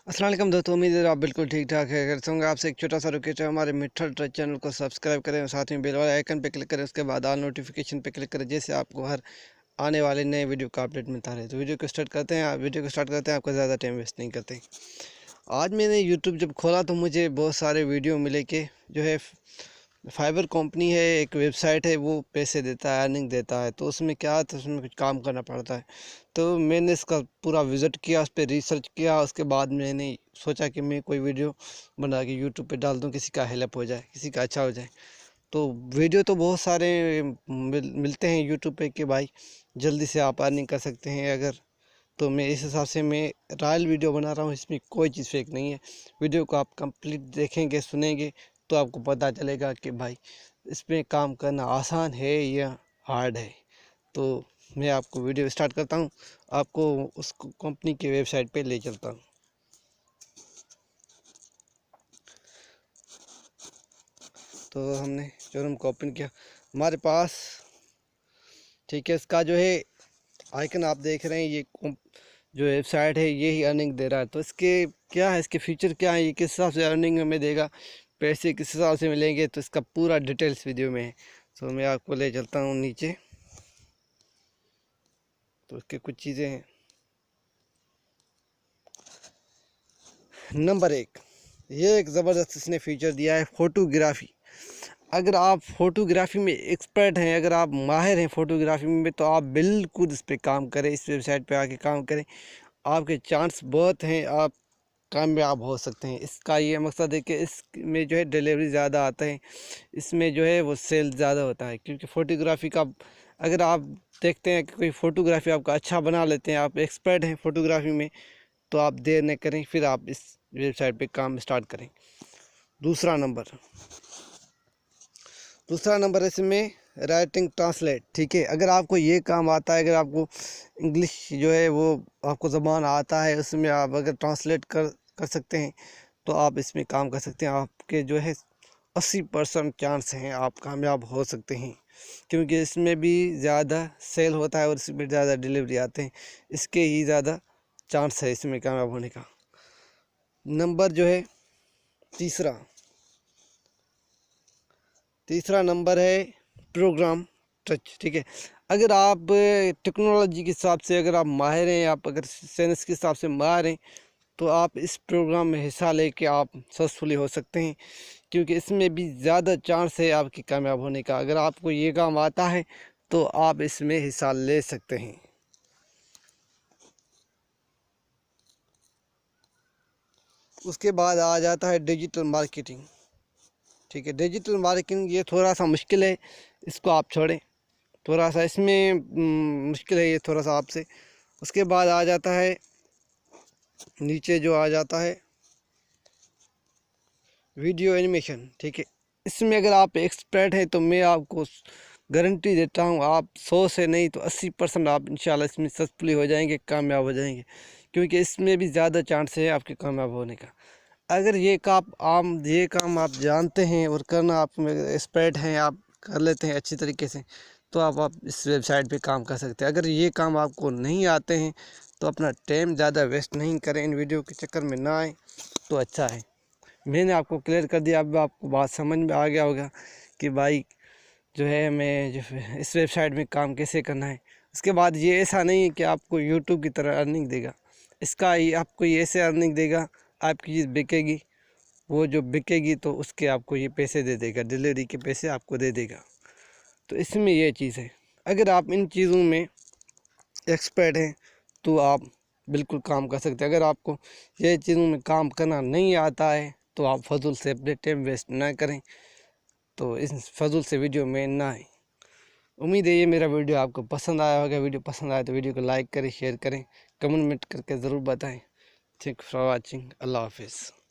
अस्सलाम वालेकुम दोस्तों, उम्मीद है आप बिल्कुल ठीक ठाक है। अगर चाहूँगा आपसे एक छोटा सा रिक्वेस्ट है, हमारे मिठल ट्रक चैनल को सब्सक्राइब करें और साथ में बेल वाले आइकन पे क्लिक करें। उसके बाद ऑल नोटिफिकेशन पे क्लिक करें, जैसे आपको हर आने वाले नए वीडियो का अपडेट मिलता रहे। तो वीडियो को स्टार्ट करते हैं। आपको ज़्यादा टाइम वेस्ट नहीं करते। आज मैंने यूट्यूब जब खोला तो मुझे बहुत सारे वीडियो मिले कि जो है फाइबर कंपनी है, एक वेबसाइट है, वो पैसे देता है, अर्निंग देता है। तो उसमें क्या है, तो उसमें कुछ काम करना पड़ता है। तो मैंने इसका पूरा विज़िट किया, उस पर रिसर्च किया। उसके बाद मैंने सोचा कि मैं कोई वीडियो बना के यूट्यूब पे डाल दूँ, किसी का हेल्प हो जाए, किसी का अच्छा हो जाए। तो वीडियो तो बहुत सारे मिलते हैं यूट्यूब पे कि भाई जल्दी से आप अर्निंग कर सकते हैं। अगर तो मैं इस हिसाब से मैं रॉयल वीडियो बना रहा हूँ, इसमें कोई चीज़ फेक नहीं है। वीडियो को आप कंप्लीट देखेंगे, सुनेंगे, तो आपको पता चलेगा कि भाई इसमें काम करना आसान है या हार्ड है। तो मैं आपको वीडियो स्टार्ट करता हूँ, आपको उस कंपनी की वेबसाइट पे ले चलता हूँ। तो हमने जो को ओपन किया, हमारे पास ठीक है, इसका जो है आइकन आप देख रहे हैं, ये जो वेबसाइट है ये ही अर्निंग दे रहा है। तो इसके क्या है, इसके फीचर क्या है, ये किस हिसाब से अर्निंग हमें देगा, पैसे किस हिसाब से मिलेंगे, तो इसका पूरा डिटेल्स वीडियो में है। तो मैं आपको ले चलता हूँ नीचे। तो उसके कुछ चीज़ें हैं। नंबर 1, ये एक ज़बरदस्त इसने फीचर दिया है, फ़ोटोग्राफ़ी। अगर आप फ़ोटोग्राफ़ी में एक्सपर्ट हैं, अगर आप माहिर हैं फ़ोटोग्राफ़ी में, तो आप बिल्कुल इस पे काम करें, इस वेबसाइट पे आके काम करें। आपके चांस बहुत हैं, आप कामयाब हो सकते हैं। इसका ये मकसद है कि इसमें जो है डिलीवरी ज़्यादा आता है, इसमें जो है वो सेल ज़्यादा होता है। क्योंकि फ़ोटोग्राफ़ी का अगर आप देखते हैं कि कोई फ़ोटोग्राफ़ी आपका अच्छा बना लेते हैं, आप एक्सपर्ट हैं फ़ोटोग्राफ़ी में, तो आप देर न करें, फिर आप इस वेबसाइट पे काम स्टार्ट करें। दूसरा नंबर इसमें राइटिंग ट्रांसलेट। ठीक है, अगर आपको ये काम आता है, अगर आपको इंग्लिश जो है वो आपको ज़बान आता है, उसमें आप अगर ट्रांसलेट कर सकते हैं, तो आप इसमें काम कर सकते हैं। आपके जो है 80% चांस हैं आप कामयाब हो सकते हैं, क्योंकि इसमें भी ज़्यादा सेल होता है और इसमें ज़्यादा डिलीवरी आते हैं। इसके ही ज़्यादा चांस है इसमें कामयाब होने का। नंबर जो है तीसरा नंबर है प्रोग्राम टच। ठीक है, अगर आप टेक्नोलॉजी के हिसाब से अगर आप माहिर हैं, आप अगर साइंस के हिसाब से माहिर हैं, तो आप इस प्रोग्राम में हिस्सा लेके आप सक्सेसफुली हो सकते हैं, क्योंकि इसमें भी ज़्यादा चांस है आपकी कामयाब होने का। अगर आपको ये काम आता है तो आप इसमें हिस्सा ले सकते हैं। उसके बाद आ जाता है डिजिटल मार्केटिंग। ठीक है, डिजिटल मार्केटिंग ये थोड़ा सा मुश्किल है, इसको आप छोड़ें, थोड़ा सा इसमें मुश्किल है ये थोड़ा सा आपसे। उसके बाद आ जाता है नीचे जो आ जाता है वीडियो एनिमेशन। ठीक है, इसमें अगर आप एक्सपर्ट हैं तो मैं आपको गारंटी देता हूँ, आप 100 से नहीं तो 80% आप इंशाल्लाह इसमें सक्सेसफुली हो जाएंगे, कामयाब हो जाएंगे, क्योंकि इसमें भी ज़्यादा चांस है आपके कामयाब होने का। अगर ये काम आप जानते हैं और करना आप में एक्सपर्ट हैं, आप कर लेते हैं अच्छी तरीके से, तो आप इस वेबसाइट पे काम कर सकते हैं। अगर ये काम आपको नहीं आते हैं तो अपना टाइम ज़्यादा वेस्ट नहीं करें, इन वीडियो के चक्कर में ना आए तो अच्छा है। मैंने आपको क्लियर कर दिया, अब आपको बात समझ में आ गया होगा कि भाई जो है मैं जो इस वेबसाइट में काम कैसे करना है। उसके बाद ये ऐसा नहीं है कि आपको यूट्यूब की तरह अर्निंग देगा, इसका ये आपको ये ऐसे अर्निंग देगा, आपकी चीज़ बिकेगी, वो जो बिकेगी तो उसके आपको ये पैसे दे देगा, डिलीवरी के पैसे आपको दे देगा। तो इसमें ये चीज़ है, अगर आप इन चीज़ों में एक्सपर्ट हैं तो आप बिल्कुल काम कर सकते हैं। अगर आपको ये चीज़ों में काम करना नहीं आता है तो आप फजूल से अपने टाइम वेस्ट ना करें, तो इस फजूल से वीडियो में ना आए। उम्मीद है ये मेरा वीडियो आपको पसंद आया होगा। वीडियो पसंद आया तो वीडियो को लाइक करें, शेयर करें, कमेंट करके ज़रूर बताएं। Thank you for watching. अल्लाह हाफिज़।